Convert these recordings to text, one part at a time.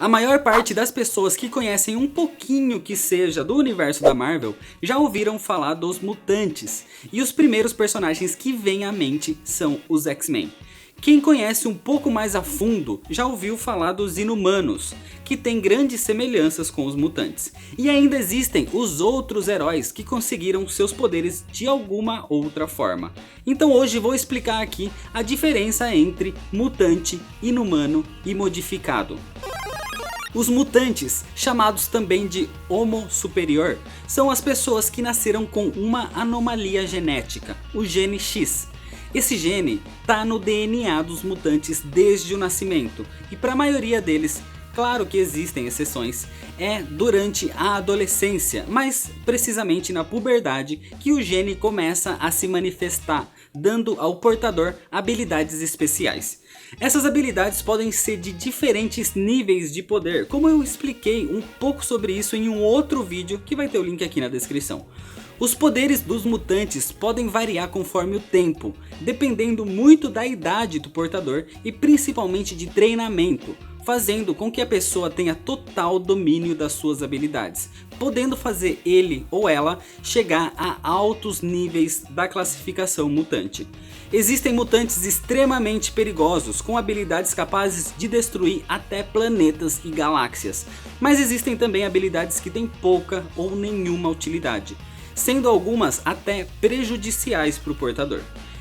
A maior parte das pessoas que conhecem um pouquinho que seja do universo da Marvel já ouviram falar dos mutantes, e os primeiros personagens que vêm à mente são os X-Men. Quem conhece um pouco mais a fundo já ouviu falar dos Inumanos, que tem grandes semelhanças com os mutantes. E ainda existem os outros heróis que conseguiram seus poderes de alguma outra forma. Então hoje vou explicar aqui a diferença entre mutante, inumano e modificado. Os mutantes, chamados também de Homo superior, são as pessoas que nasceram com uma anomalia genética, o gene X. Esse gene está no DNA dos mutantes desde o nascimento, e para a maioria deles, claro que existem exceções, é durante a adolescência, mas precisamente na puberdade, que o gene começa a se manifestar, dando ao portador habilidades especiais. Essas habilidades podem ser de diferentes níveis de poder, como eu expliquei um pouco sobre isso em um outro vídeo que vai ter o link aqui na descrição. Os poderes dos mutantes podem variar conforme o tempo, dependendo muito da idade do portador e principalmente de treinamento, fazendo com que a pessoa tenha total domínio das suas habilidades, podendo fazer ele ou ela chegar a altos níveis da classificação mutante. Existem mutantes extremamente perigosos, com habilidades capazes de destruir até planetas e galáxias, mas existem também habilidades que têm pouca ou nenhuma utilidade, sendo algumas até prejudiciais para o portador.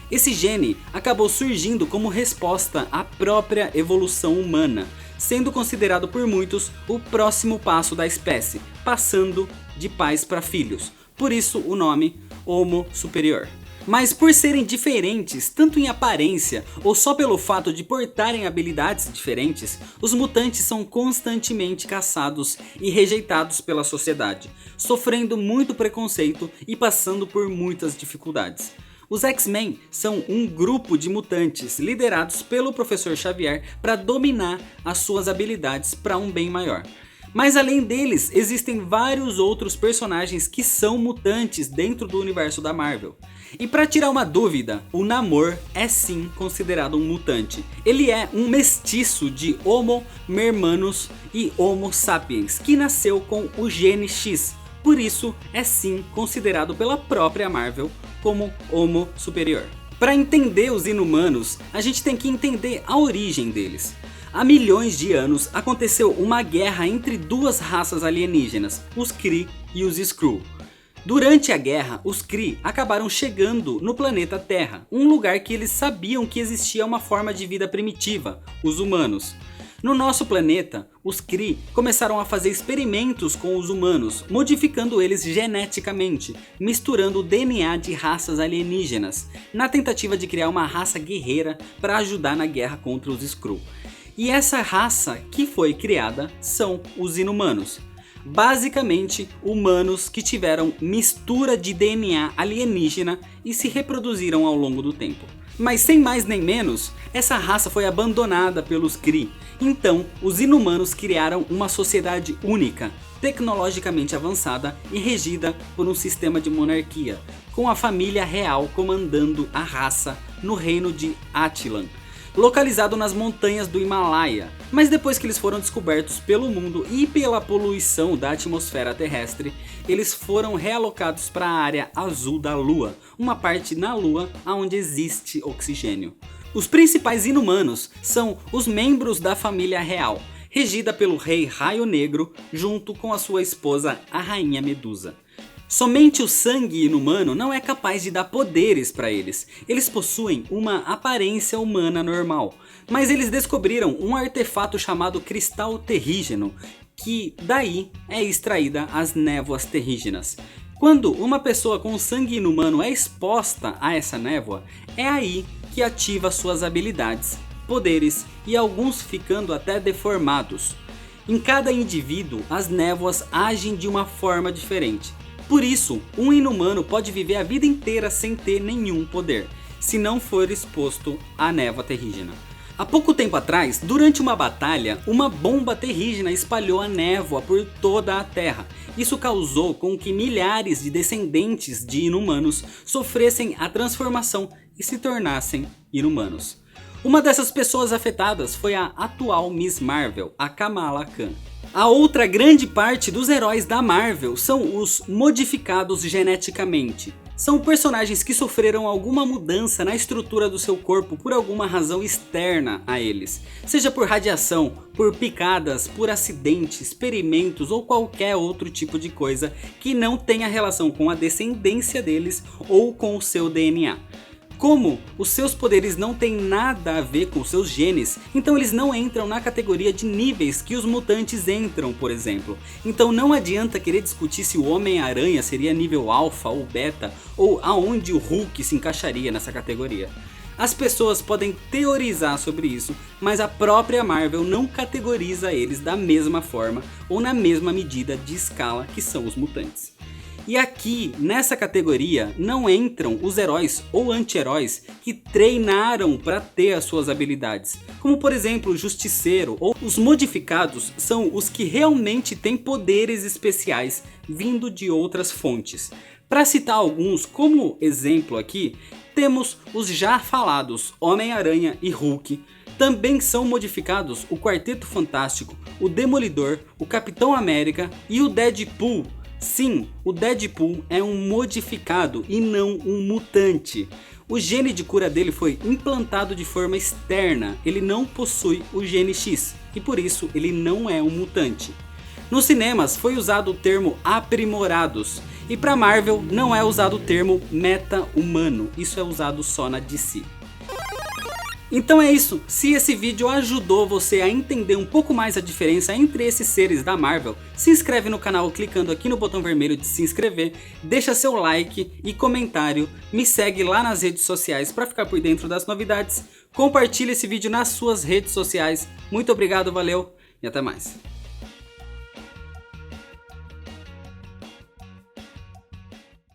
Esse gene acabou surgindo como resposta à própria evolução humana, sendo considerado por muitos o próximo passo da espécie, passando de pais para filhos, por isso o nome Homo superior. Mas por serem diferentes, tanto em aparência ou só pelo fato de portarem habilidades diferentes, os mutantes são constantemente caçados e rejeitados pela sociedade, sofrendo muito preconceito e passando por muitas dificuldades. Os X-Men são um grupo de mutantes liderados pelo Professor Xavier para dominar as suas habilidades para um bem maior. Mas além deles, existem vários outros personagens que são mutantes dentro do universo da Marvel. E para tirar uma dúvida, o Namor é sim considerado um mutante. Ele é um mestiço de Homo mermanus e Homo sapiens, que nasceu com o gene X. Por isso é sim considerado pela própria Marvel como Homo superior. Para entender os Inumanos, a gente tem que entender a origem deles. Há milhões de anos aconteceu uma guerra entre duas raças alienígenas, os Kree e os Skrull. Durante a guerra, os Kree acabaram chegando no planeta Terra, um lugar que eles sabiam que existia uma forma de vida primitiva, os humanos. No nosso planeta, os Kree começaram a fazer experimentos com os humanos, modificando eles geneticamente, misturando o DNA de raças alienígenas, na tentativa de criar uma raça guerreira para ajudar na guerra contra os Skrull. E essa raça que foi criada são os Inumanos. Basicamente, humanos que tiveram mistura de DNA alienígena e se reproduziram ao longo do tempo. Mas sem mais nem menos, essa raça foi abandonada pelos Kree. Então, os Inumanos criaram uma sociedade única, tecnologicamente avançada e regida por um sistema de monarquia, com a família real comandando a raça no reino de Attilan, localizado nas montanhas do Himalaia. Mas depois que eles foram descobertos pelo mundo e pela poluição da atmosfera terrestre, eles foram realocados para a área azul da Lua, uma parte na Lua onde existe oxigênio. Os principais Inumanos são os membros da família real, regida pelo rei Raio Negro junto com a sua esposa, a rainha Medusa. Somente o sangue inumano não é capaz de dar poderes para eles. Eles possuem uma aparência humana normal, mas eles descobriram um artefato chamado cristal terrígeno, que daí é extraída as névoas terrígenas. Quando uma pessoa com sangue inumano é exposta a essa névoa, é aí que ativa suas habilidades, poderes e alguns ficando até deformados. Em cada indivíduo, as névoas agem de uma forma diferente. Por isso, um inumano pode viver a vida inteira sem ter nenhum poder, se não for exposto à névoa terrígena. Há pouco tempo atrás, durante uma batalha, uma bomba terrígena espalhou a névoa por toda a Terra. Isso causou com que milhares de descendentes de inumanos sofressem a transformação e se tornassem inumanos. Uma dessas pessoas afetadas foi a atual Miss Marvel, a Kamala Khan. A outra grande parte dos heróis da Marvel são os modificados geneticamente. São personagens que sofreram alguma mudança na estrutura do seu corpo por alguma razão externa a eles. Seja por radiação, por picadas, por acidentes, experimentos ou qualquer outro tipo de coisa que não tenha relação com a descendência deles ou com o seu DNA. Como os seus poderes não têm nada a ver com seus genes, então eles não entram na categoria de níveis que os mutantes entram, por exemplo. Então não adianta querer discutir se o Homem-Aranha seria nível alfa ou beta, ou aonde o Hulk se encaixaria nessa categoria. As pessoas podem teorizar sobre isso, mas a própria Marvel não categoriza eles da mesma forma ou na mesma medida de escala que são os mutantes. E aqui, nessa categoria, não entram os heróis ou anti-heróis que treinaram para ter as suas habilidades. Como por exemplo o Justiceiro, ou os modificados são os que realmente têm poderes especiais vindo de outras fontes. Para citar alguns como exemplo aqui, temos os já falados Homem-Aranha e Hulk. Também são modificados o Quarteto Fantástico, o Demolidor, o Capitão América e o Deadpool. Sim, o Deadpool é um modificado e não um mutante. O gene de cura dele foi implantado de forma externa, ele não possui o gene X e por isso ele não é um mutante. Nos cinemas foi usado o termo aprimorados e para Marvel não é usado o termo meta-humano, isso é usado só na DC. Então é isso, se esse vídeo ajudou você a entender um pouco mais a diferença entre esses seres da Marvel, se inscreve no canal clicando aqui no botão vermelho de se inscrever, deixa seu like e comentário, me segue lá nas redes sociais para ficar por dentro das novidades, compartilha esse vídeo nas suas redes sociais, muito obrigado, valeu e até mais.